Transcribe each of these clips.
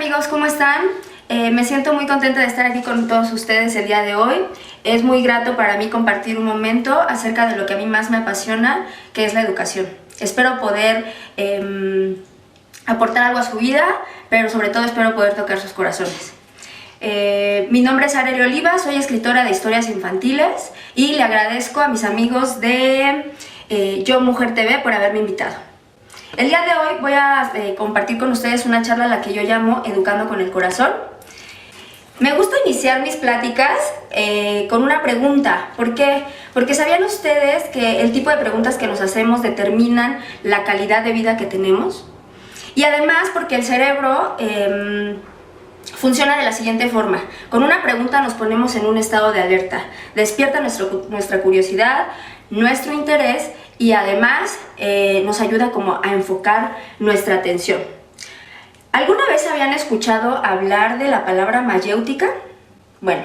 amigos, ¿cómo están? Me siento muy contenta de estar aquí con todos ustedes el día de hoy. Es muy grato para mí compartir un momento acerca de lo que a mí más me apasiona, que es la educación. Espero poder aportar algo a su vida, pero sobre todo espero poder tocar sus corazones. Mi nombre es Arely Oliva, soy escritora de historias infantiles y le agradezco a mis amigos de Yo Mujer TV por haberme invitado. El día de hoy voy a compartir con ustedes una charla a la que yo llamo Educando con el Corazón. Me gusta iniciar mis pláticas con una pregunta. ¿Por qué? Porque ¿sabían ustedes que el tipo de preguntas que nos hacemos determinan la calidad de vida que tenemos? Y además porque el cerebro funciona de la siguiente forma. Con una pregunta nos ponemos en un estado de alerta. Despierta nuestra curiosidad, nuestro interés y además nos ayuda como a enfocar nuestra atención. ¿Alguna vez habían escuchado hablar de la palabra mayéutica? Bueno,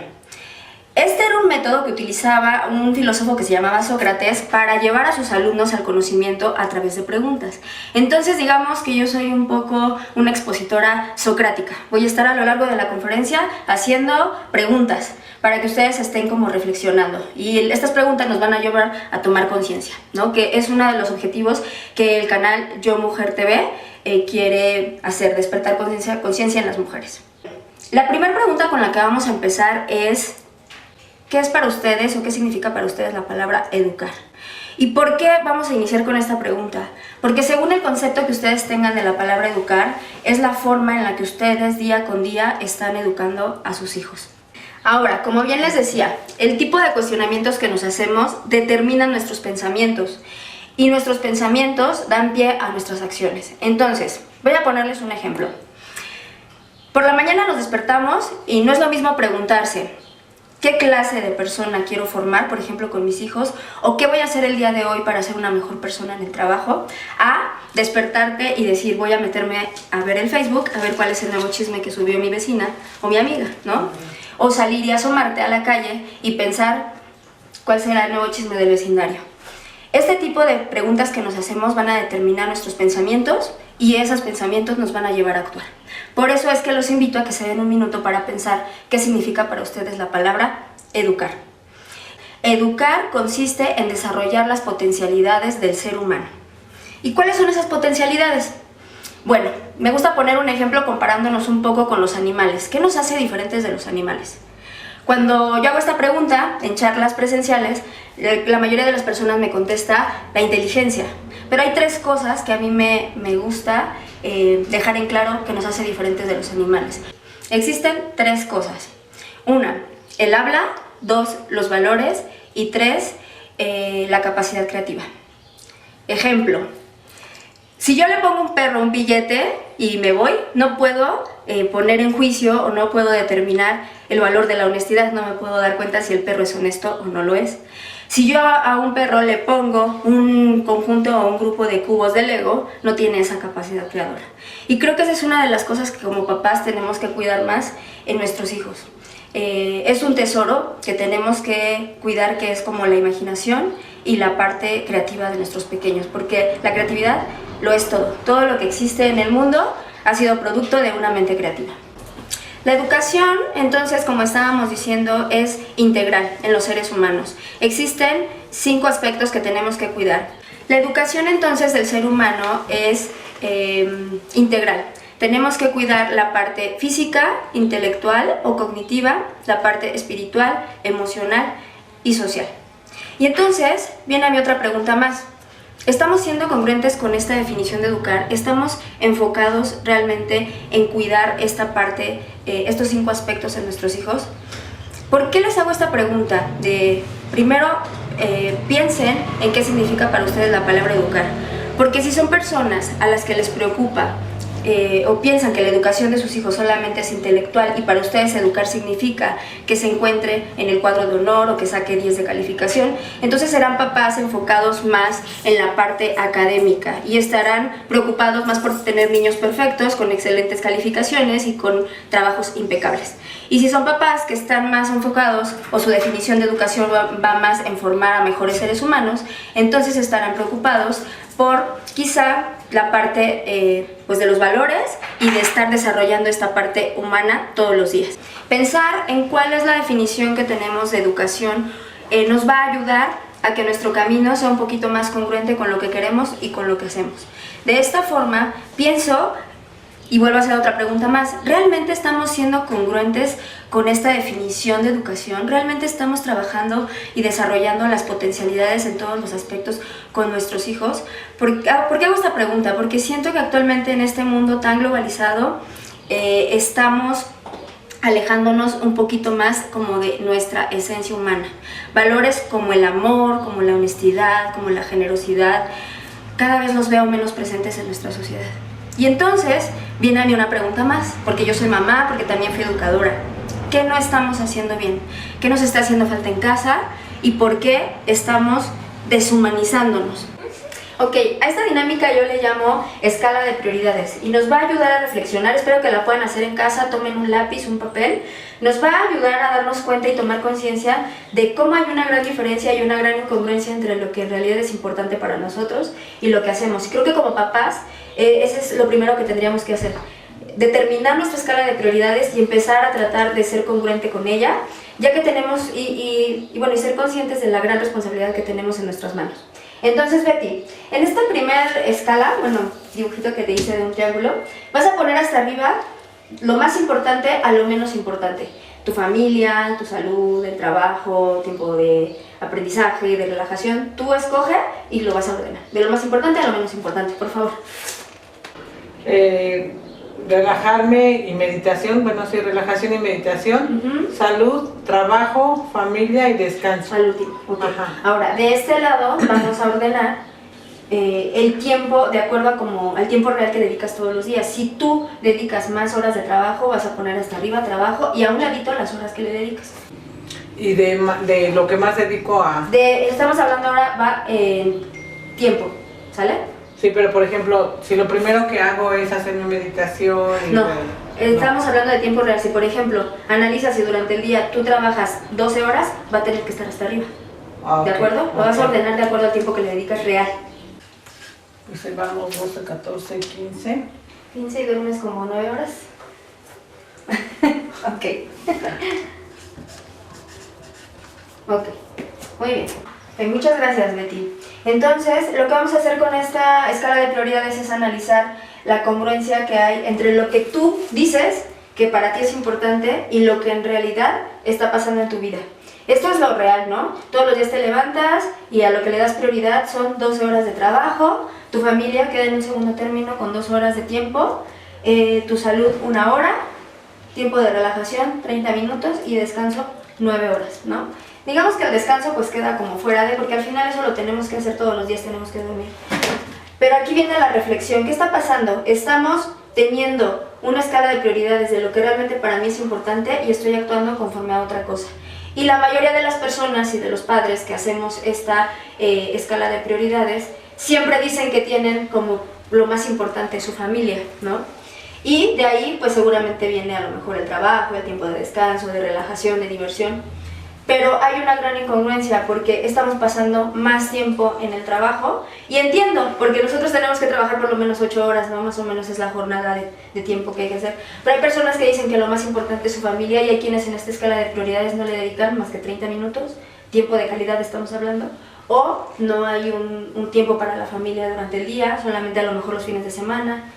este era un método que utilizaba un filósofo que se llamaba Sócrates para llevar a sus alumnos al conocimiento a través de preguntas. Entonces digamos que yo soy un poco una expositora socrática. Voy a estar a lo largo de la conferencia haciendo preguntas para que ustedes estén como reflexionando. Y estas preguntas nos van a llevar a tomar conciencia, ¿no? Que es uno de los objetivos que el canal Yo Mujer TV quiere hacer, despertar conciencia en las mujeres. La primera pregunta con la que vamos a empezar es: ¿qué es para ustedes o qué significa para ustedes la palabra educar? ¿Y por qué vamos a iniciar con esta pregunta? Porque según el concepto que ustedes tengan de la palabra educar, es la forma en la que ustedes día con día están educando a sus hijos. Ahora, como bien les decía, el tipo de cuestionamientos que nos hacemos determinan nuestros pensamientos y nuestros pensamientos dan pie a nuestras acciones. Entonces, voy a ponerles un ejemplo. Por la mañana nos despertamos y no es lo mismo preguntarse ¿qué clase de persona quiero formar, por ejemplo, con mis hijos? ¿O qué voy a hacer el día de hoy para ser una mejor persona en el trabajo? A despertarte y decir, voy a meterme a ver el Facebook, a ver cuál es el nuevo chisme que subió mi vecina o mi amiga, ¿no? O salir y asomarte a la calle y pensar cuál será el nuevo chisme del vecindario. Este tipo de preguntas que nos hacemos van a determinar nuestros pensamientos y esos pensamientos nos van a llevar a actuar. Por eso es que los invito a que se den un minuto para pensar qué significa para ustedes la palabra educar. Educar consiste en desarrollar las potencialidades del ser humano. ¿Y cuáles son esas potencialidades? Bueno, me gusta poner un ejemplo comparándonos un poco con los animales. ¿Qué nos hace diferentes de los animales? Cuando yo hago esta pregunta en charlas presenciales, la mayoría de las personas me contesta la inteligencia. Pero hay tres cosas que a mí me gusta dejar en claro que nos hace diferentes de los animales. Existen tres cosas. Una, el habla. Dos, los valores. Y tres, la capacidad creativa. Ejemplo. Si yo le pongo a un perro un billete y me voy, no puedo poner en juicio o no puedo determinar el valor de la honestidad, no me puedo dar cuenta si el perro es honesto o no lo es. Si yo a un perro le pongo un conjunto o un grupo de cubos de Lego, no tiene esa capacidad creadora. Y creo que esa es una de las cosas que como papás tenemos que cuidar más en nuestros hijos. Es un tesoro que tenemos que cuidar, que es como la imaginación y la parte creativa de nuestros pequeños, porque la creatividad lo es todo. Todo lo que existe en el mundo ha sido producto de una mente creativa. La educación, entonces, como estábamos diciendo, es integral en los seres humanos. Existen 5 aspectos que tenemos que cuidar. La educación, entonces, del ser humano es integral. Tenemos que cuidar la parte física, intelectual o cognitiva, la parte espiritual, emocional y social. Y entonces, viene a mí otra pregunta más. ¿Estamos siendo congruentes con esta definición de educar? ¿Estamos enfocados realmente en cuidar esta parte, estos 5 aspectos en nuestros hijos? ¿Por qué les hago esta pregunta? Primero, piensen en qué significa para ustedes la palabra educar. Porque si son personas a las que les preocupa o piensan que la educación de sus hijos solamente es intelectual y para ustedes educar significa que se encuentre en el cuadro de honor o que saque 10 de calificación, entonces serán papás enfocados más en la parte académica y estarán preocupados más por tener niños perfectos, con excelentes calificaciones y con trabajos impecables. Y si son papás que están más enfocados o su definición de educación va más en formar a mejores seres humanos, entonces estarán preocupados por quizá la parte pues de los valores y de estar desarrollando esta parte humana todos los días. Pensar en cuál es la definición que tenemos de educación nos va a ayudar a que nuestro camino sea un poquito más congruente con lo que queremos y con lo que hacemos. De esta forma, pienso, y vuelvo a hacer otra pregunta más, ¿realmente estamos siendo congruentes con esta definición de educación? ¿Realmente estamos trabajando y desarrollando las potencialidades en todos los aspectos con nuestros hijos? ¿Por qué hago esta pregunta? Porque siento que actualmente en este mundo tan globalizado estamos alejándonos un poquito más como de nuestra esencia humana. Valores como el amor, como la honestidad, como la generosidad, cada vez los veo menos presentes en nuestra sociedad. Y entonces viene a mí una pregunta más, porque yo soy mamá, porque también fui educadora. ¿Qué no estamos haciendo bien? ¿Qué nos está haciendo falta en casa? ¿Y por qué estamos deshumanizándonos? Ok, a esta dinámica yo le llamo escala de prioridades y nos va a ayudar a reflexionar. Espero que la puedan hacer en casa, tomen un lápiz, un papel. Nos va a ayudar a darnos cuenta y tomar conciencia de cómo hay una gran diferencia y una gran incongruencia entre lo que en realidad es importante para nosotros y lo que hacemos. Y creo que como papás, ese es lo primero que tendríamos que hacer. Determinar nuestra escala de prioridades y empezar a tratar de ser congruente con ella, ya que tenemos, y ser conscientes de la gran responsabilidad que tenemos en nuestras manos. Entonces, Betty, en esta primera escala, dibujito que te hice de un triángulo, vas a poner hasta arriba lo más importante a lo menos importante. Tu familia, tu salud, el trabajo, tiempo de aprendizaje, de relajación. Tú escoge y lo vas a ordenar. De lo más importante a lo menos importante, por favor. Relajarme y meditación, relajación y meditación, salud, trabajo, familia y descanso. Al último, okay. Ahora, de este lado vamos a ordenar el tiempo de acuerdo a al tiempo real que dedicas todos los días. Si tú dedicas más horas de trabajo, vas a poner hasta arriba trabajo y a un ladito las horas que le dedicas. Y de lo que más dedico a... Estamos hablando ahora, va en tiempo, ¿sale? Sí, pero por ejemplo, si lo primero que hago es hacer mi meditación... Estamos hablando de tiempo real. Si por ejemplo, analizas si durante el día tú trabajas 12 horas, va a tener que estar hasta arriba. ¿De acuerdo? Lo vas a ordenar de acuerdo al tiempo que le dedicas real. Pues ahí vamos, 12, 14, 15. 15 y duermes como 9 horas. Ok. Ok, muy bien. Muchas gracias, Betty. Entonces, lo que vamos a hacer con esta escala de prioridades es analizar la congruencia que hay entre lo que tú dices que para ti es importante y lo que en realidad está pasando en tu vida. Esto es lo real, ¿no? Todos los días te levantas y a lo que le das prioridad son 12 horas de trabajo, tu familia queda en un segundo término con 2 horas de tiempo, tu salud 1 hora, tiempo de relajación 30 minutos y descanso 9 horas, ¿no? Digamos que el descanso pues queda como fuera de, porque al final eso lo tenemos que hacer todos los días, tenemos que dormir. Pero aquí viene la reflexión, ¿qué está pasando? Estamos teniendo una escala de prioridades de lo que realmente para mí es importante y estoy actuando conforme a otra cosa. Y la mayoría de las personas y de los padres que hacemos esta escala de prioridades siempre dicen que tienen como lo más importante su familia, ¿no? Y de ahí pues seguramente viene a lo mejor el trabajo, el tiempo de descanso, de relajación, de diversión. Pero hay una gran incongruencia porque estamos pasando más tiempo en el trabajo y entiendo, porque nosotros tenemos que trabajar por lo menos 8 horas, ¿no? Más o menos es la jornada de tiempo que hay que hacer. Pero hay personas que dicen que lo más importante es su familia y hay quienes en esta escala de prioridades no le dedican más que 30 minutos, tiempo de calidad estamos hablando, o no hay un tiempo para la familia durante el día, solamente a lo mejor los fines de semana,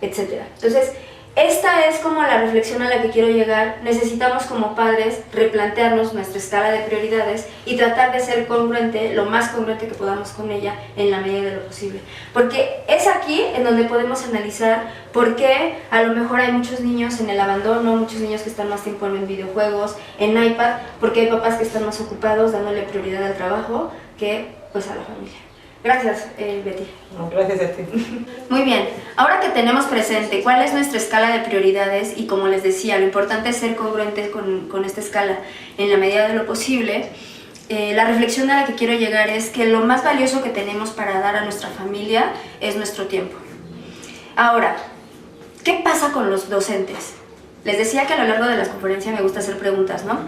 etc. Entonces, esta es como la reflexión a la que quiero llegar. Necesitamos como padres replantearnos nuestra escala de prioridades y tratar de ser congruente, lo más congruente que podamos con ella en la medida de lo posible. Porque es aquí en donde podemos analizar por qué a lo mejor hay muchos niños en el abandono, muchos niños que están más tiempo en videojuegos, en iPad, porque hay papás que están más ocupados dándole prioridad al trabajo que pues a la familia. Gracias, Betty. No, gracias a ti. Muy bien, ahora que tenemos presente cuál es nuestra escala de prioridades y como les decía, lo importante es ser congruentes con esta escala en la medida de lo posible, la reflexión a la que quiero llegar es que lo más valioso que tenemos para dar a nuestra familia es nuestro tiempo. Ahora, ¿qué pasa con los docentes? Les decía que a lo largo de las conferencias me gusta hacer preguntas, ¿no?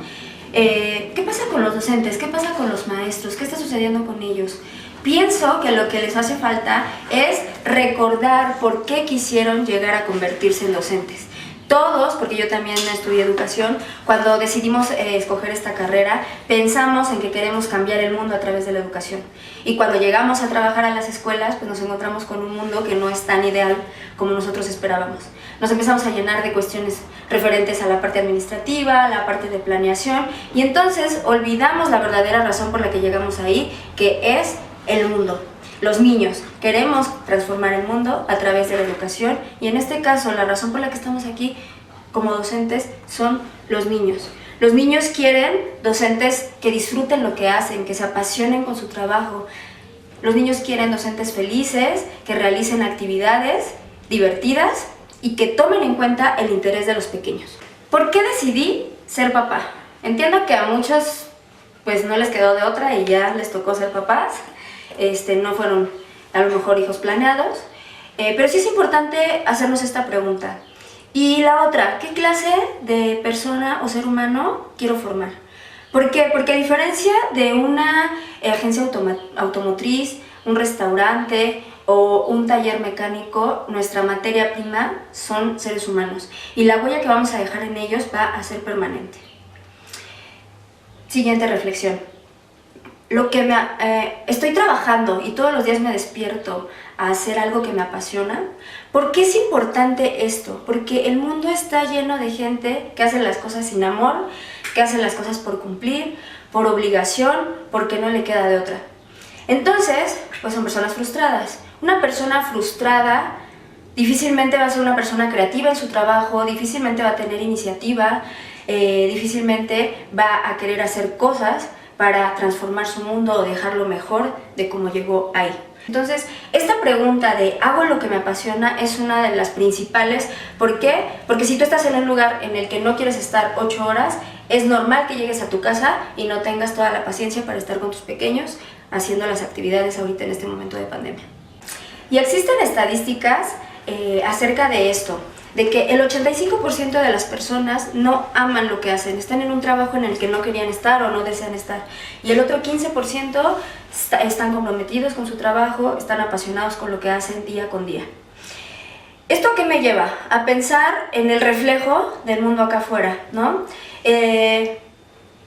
¿Qué pasa con los docentes? ¿Qué pasa con los maestros? ¿Qué está sucediendo con ellos? Pienso que lo que les hace falta es recordar por qué quisieron llegar a convertirse en docentes. Todos, porque yo también estudié educación, cuando decidimos escoger esta carrera, pensamos en que queremos cambiar el mundo a través de la educación. Y cuando llegamos a trabajar a las escuelas, pues nos encontramos con un mundo que no es tan ideal como nosotros esperábamos. Nos empezamos a llenar de cuestiones referentes a la parte administrativa, a la parte de planeación, y entonces olvidamos la verdadera razón por la que llegamos ahí, que es el mundo. Los niños. Queremos transformar el mundo a través de la educación, y en este caso la razón por la que estamos aquí como docentes son los niños. Los niños quieren docentes que disfruten lo que hacen, que se apasionen con su trabajo. Los niños quieren docentes felices, que realicen actividades divertidas y que tomen en cuenta el interés de los pequeños. ¿Por qué decidí ser papá? Entiendo que a muchos pues no les quedó de otra y ya les tocó ser papás. No fueron a lo mejor hijos planeados, pero sí es importante hacernos esta pregunta. Y la otra, ¿qué clase de persona o ser humano quiero formar? ¿Por qué? Porque a diferencia de una agencia automotriz, un restaurante o un taller mecánico, nuestra materia prima son seres humanos y la huella que vamos a dejar en ellos va a ser permanente. Siguiente reflexión. Estoy trabajando y todos los días me despierto a hacer algo que me apasiona. ¿Por qué es importante esto? Porque el mundo está lleno de gente que hace las cosas sin amor, que hace las cosas por cumplir, por obligación, porque no le queda de otra. Entonces, pues son personas frustradas. Una persona frustrada difícilmente va a ser una persona creativa en su trabajo, difícilmente va a tener iniciativa, difícilmente va a querer hacer cosas para transformar su mundo o dejarlo mejor de cómo llegó ahí. Entonces, esta pregunta de ¿hago lo que me apasiona? Es una de las principales. ¿Por qué? Porque si tú estás en un lugar en el que no quieres estar 8 horas, es normal que llegues a tu casa y no tengas toda la paciencia para estar con tus pequeños haciendo las actividades ahorita en este momento de pandemia. Y existen estadísticas acerca de esto, de que el 85% de las personas no aman lo que hacen, están en un trabajo en el que no querían estar o no desean estar, y el otro 15% están comprometidos con su trabajo, están apasionados con lo que hacen día con día. ¿Esto qué me lleva? A pensar en el reflejo del mundo acá afuera, ¿no?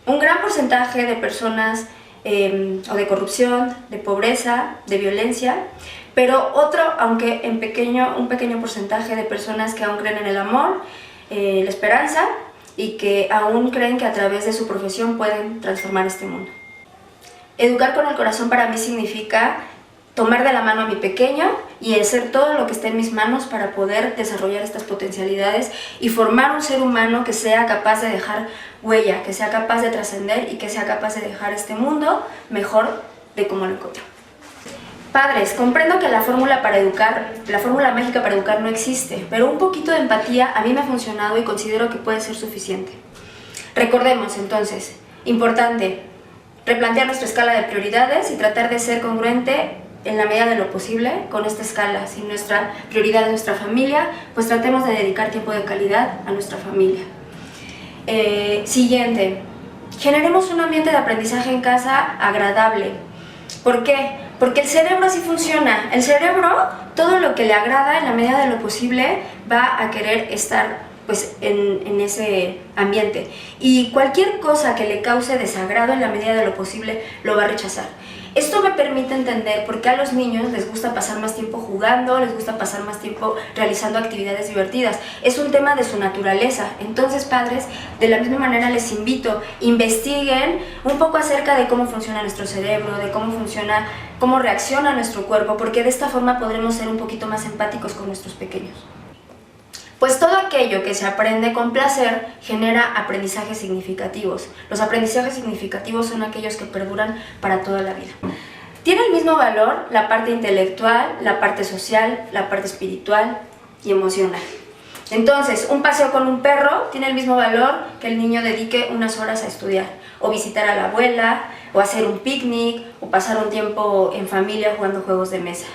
Un gran porcentaje de personas o de corrupción, de pobreza, de violencia, pero otro, aunque un pequeño porcentaje de personas que aún creen en el amor, la esperanza y que aún creen que a través de su profesión pueden transformar este mundo. Educar con el corazón para mí significa tomar de la mano a mi pequeño y hacer todo lo que esté en mis manos para poder desarrollar estas potencialidades y formar un ser humano que sea capaz de dejar huella, que sea capaz de trascender y que sea capaz de dejar este mundo mejor de como lo encontró. Padres, comprendo que la fórmula mágica para educar no existe, pero un poquito de empatía a mí me ha funcionado y considero que puede ser suficiente. Recordemos entonces, importante, replantear nuestra escala de prioridades y tratar de ser congruente en la medida de lo posible con esta escala. Si nuestra prioridad es nuestra familia, pues tratemos de dedicar tiempo de calidad a nuestra familia. Siguiente, generemos un ambiente de aprendizaje en casa agradable. ¿Por qué? Porque el cerebro así funciona. El cerebro, todo lo que le agrada en la medida de lo posible, va a querer estar pues, en ese ambiente. Y cualquier cosa que le cause desagrado en la medida de lo posible, lo va a rechazar. Esto me permite entender por qué a los niños les gusta pasar más tiempo jugando, les gusta pasar más tiempo realizando actividades divertidas. Es un tema de su naturaleza. Entonces, padres, de la misma manera les invito, investiguen un poco acerca de cómo funciona nuestro cerebro, de cómo reacciona nuestro cuerpo, porque de esta forma podremos ser un poquito más empáticos con nuestros pequeños. Pues todo aquello que se aprende con placer genera aprendizajes significativos. Los aprendizajes significativos son aquellos que perduran para toda la vida. Tiene el mismo valor la parte intelectual, la parte social, la parte espiritual y emocional. Entonces, un paseo con un perro tiene el mismo valor que el niño dedique unas horas a estudiar, o visitar a la abuela, o hacer un picnic, o pasar un tiempo en familia jugando juegos de mesa.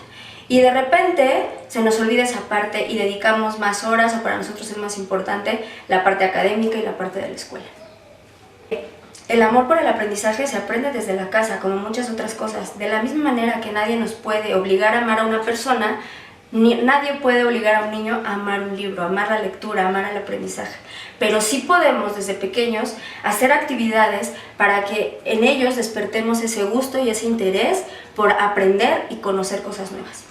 Y de repente se nos olvida esa parte y dedicamos más horas, o para nosotros es más importante la parte académica y la parte de la escuela. el amor por el aprendizaje se aprende desde la casa, como muchas otras cosas. De la misma manera que nadie nos puede obligar a amar a una persona, nadie puede obligar a un niño a amar un libro, a amar la lectura, a amar el aprendizaje. Pero sí podemos desde pequeños hacer actividades para que en ellos despertemos ese gusto y ese interés por aprender y conocer cosas nuevas.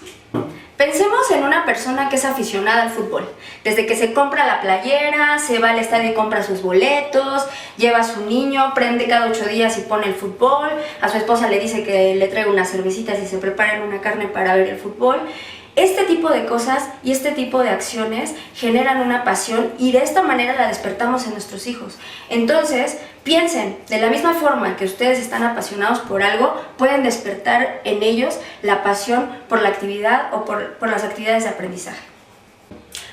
Pensemos en una persona que es aficionada al fútbol. Desde que se compra la playera, se va al estadio y compra sus boletos, lleva a su niño, prende cada 8 días y pone el fútbol, a su esposa le dice que le traiga unas cervecitas y se preparan una carne para ver el fútbol. Este tipo de cosas y este tipo de acciones generan una pasión y de esta manera la despertamos en nuestros hijos. Entonces, piensen, de la misma forma que ustedes están apasionados por algo, pueden despertar en ellos la pasión por la actividad o por las actividades de aprendizaje.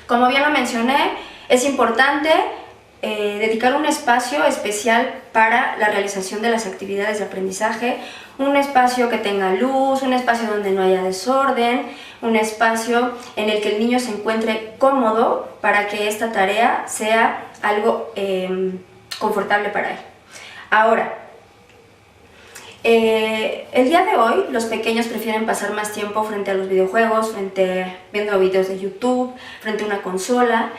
Como bien lo mencioné, es importante dedicar un espacio especial para la realización de las actividades de aprendizaje, un espacio que tenga luz, un espacio donde no haya desorden, un espacio en el que el niño se encuentre cómodo para que esta tarea sea algo confortable para él. Ahora, el día de hoy los pequeños prefieren pasar más tiempo frente a los videojuegos, viendo videos de YouTube, frente a una consola.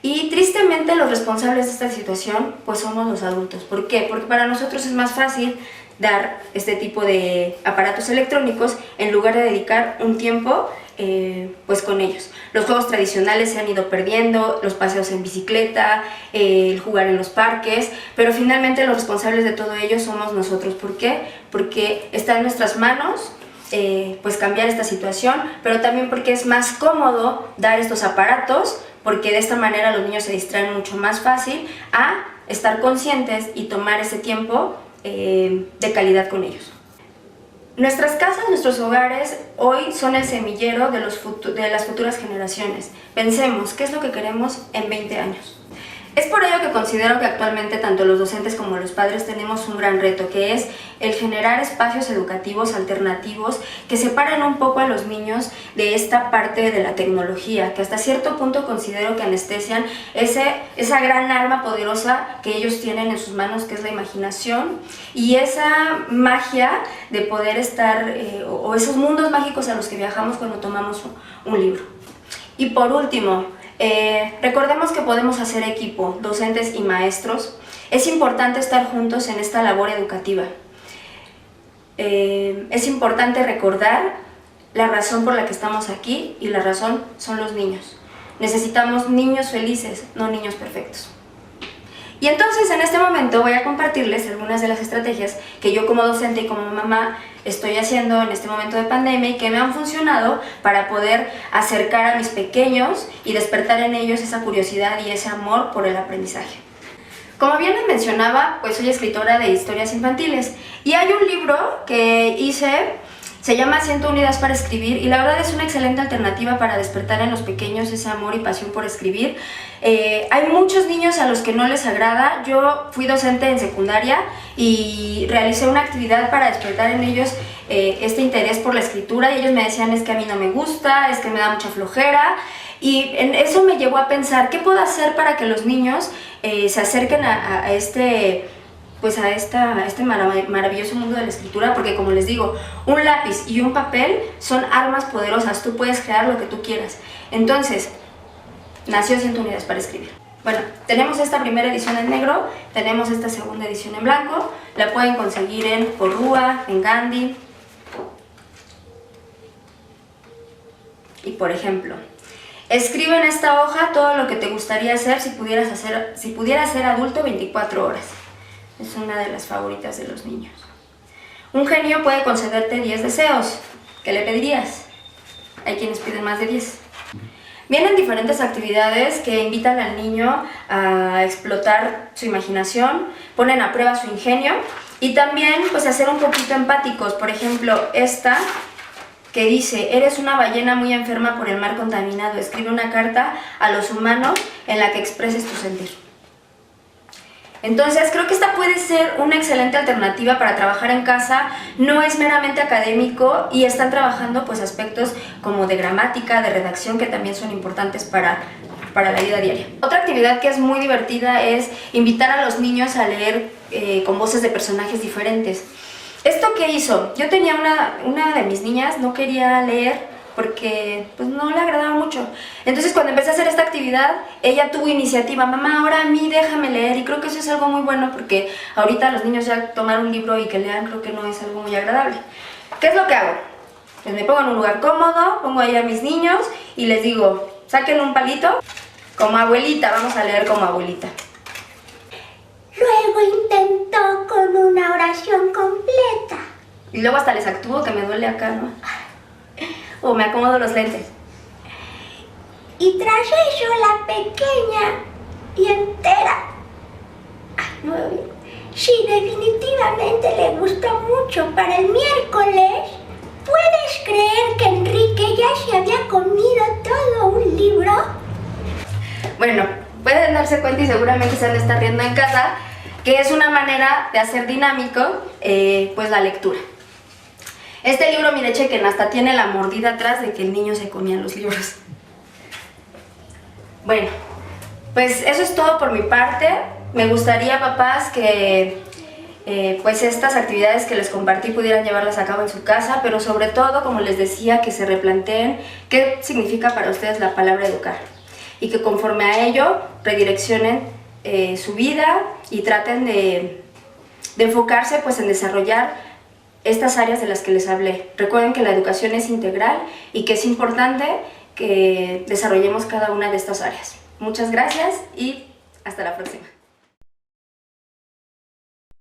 Y tristemente los responsables de esta situación pues somos los adultos. ¿Por qué? Porque para nosotros es más fácil dar este tipo de aparatos electrónicos en lugar de dedicar un tiempo pues con ellos. Los juegos tradicionales se han ido perdiendo, los paseos en bicicleta, el jugar en los parques, pero finalmente los responsables de todo ello somos nosotros. ¿Por qué? Porque está en nuestras manos pues cambiar esta situación, pero también porque es más cómodo dar estos aparatos, porque de esta manera los niños se distraen mucho más fácil a estar conscientes y tomar ese tiempo de calidad con ellos. Nuestras casas, nuestros hogares hoy son el semillero de las futuras generaciones. Pensemos, ¿qué es lo que queremos en 20 años? Es por ello que considero que actualmente tanto los docentes como los padres tenemos un gran reto, que es el generar espacios educativos alternativos que separen un poco a los niños de esta parte de la tecnología, que hasta cierto punto considero que anestesian esa gran arma poderosa que ellos tienen en sus manos, que es la imaginación, y esa magia de poder estar, o esos mundos mágicos a los que viajamos cuando tomamos un libro. Y por último, recordemos que podemos hacer equipo, docentes y maestros. Es importante estar juntos en esta labor educativa. Es importante recordar la razón por la que estamos aquí, y la razón son los niños. Necesitamos niños felices, no niños perfectos. Y entonces en este momento voy a compartirles algunas de las estrategias que yo como docente y como mamá estoy haciendo en este momento de pandemia y que me han funcionado para poder acercar a mis pequeños y despertar en ellos esa curiosidad y ese amor por el aprendizaje. Como bien les mencionaba, pues soy escritora de historias infantiles y hay un libro que hice, se llama 101 ideas para escribir, y la verdad es una excelente alternativa para despertar en los pequeños ese amor y pasión por escribir. Hay muchos niños a los que no les agrada. Yo fui docente en secundaria y realicé una actividad para despertar en ellos este interés por la escritura, y ellos me decían: es que a mí no me gusta, es que me da mucha flojera. Y eso me llevó a pensar, ¿qué puedo hacer para que los niños se acerquen a este maravilloso mundo de la escritura? Porque, como les digo, un lápiz y un papel son armas poderosas. Tú puedes crear lo que tú quieras. Entonces, nació 101 ideas para escribir. Bueno, tenemos esta primera edición en negro, tenemos esta segunda edición en blanco. La pueden conseguir en Porrúa, en Gandhi. Y por ejemplo, escribe en esta hoja todo lo que te gustaría hacer si pudieras ser adulto 24 horas. Es una de las favoritas de los niños. Un genio puede concederte 10 deseos. ¿Qué le pedirías? Hay quienes piden más de 10. Vienen diferentes actividades que invitan al niño a explotar su imaginación, ponen a prueba su ingenio y también pues a ser un poquito empáticos. Por ejemplo, esta que dice: eres una ballena muy enferma por el mar contaminado. Escribe una carta a los humanos en la que expreses tu sentir. Entonces creo que esta puede ser una excelente alternativa para trabajar en casa. No es meramente académico y están trabajando pues aspectos como de gramática, de redacción, que también son importantes para para la vida diaria. Otra actividad que es muy divertida es invitar a los niños a leer con voces de personajes diferentes. ¿Esto qué hizo? Yo tenía una de mis niñas, no quería leer porque pues no le agradaba mucho. Entonces cuando empecé a hacer esta actividad, ella tuvo iniciativa, mamá, ahora a mí déjame leer, y creo que eso es algo muy bueno porque ahorita los niños ya tomar un libro y que lean creo que no es algo muy agradable. ¿Qué es lo que hago? Pues me pongo en un lugar cómodo, pongo ahí a mis niños y les digo, saquen un palito, como abuelita, vamos a leer como abuelita. Luego intentó con una oración completa. Y luego hasta les actúo que me duele acá, ¿no? O me acomodo los lentes. Y tras ello la pequeña y entera. Ay, no veo bien. Sí, definitivamente le gustó mucho. Para el miércoles, ¿puedes creer que Enrique ya se había comido todo un libro? Bueno, pueden darse cuenta y seguramente se han de estar riendo en casa, que es una manera de hacer dinámico pues la lectura. Este libro, mire, chequen, hasta tiene la mordida atrás de que el niño se comía los libros. Bueno, pues eso es todo por mi parte. Me gustaría, papás, que pues estas actividades que les compartí pudieran llevarlas a cabo en su casa, pero sobre todo, como les decía, que se replanteen qué significa para ustedes la palabra educar y que conforme a ello redireccionen su vida y traten de enfocarse pues en desarrollar estas áreas de las que les hablé. Recuerden que la educación es integral y que es importante que desarrollemos cada una de estas áreas. Muchas gracias y hasta la próxima.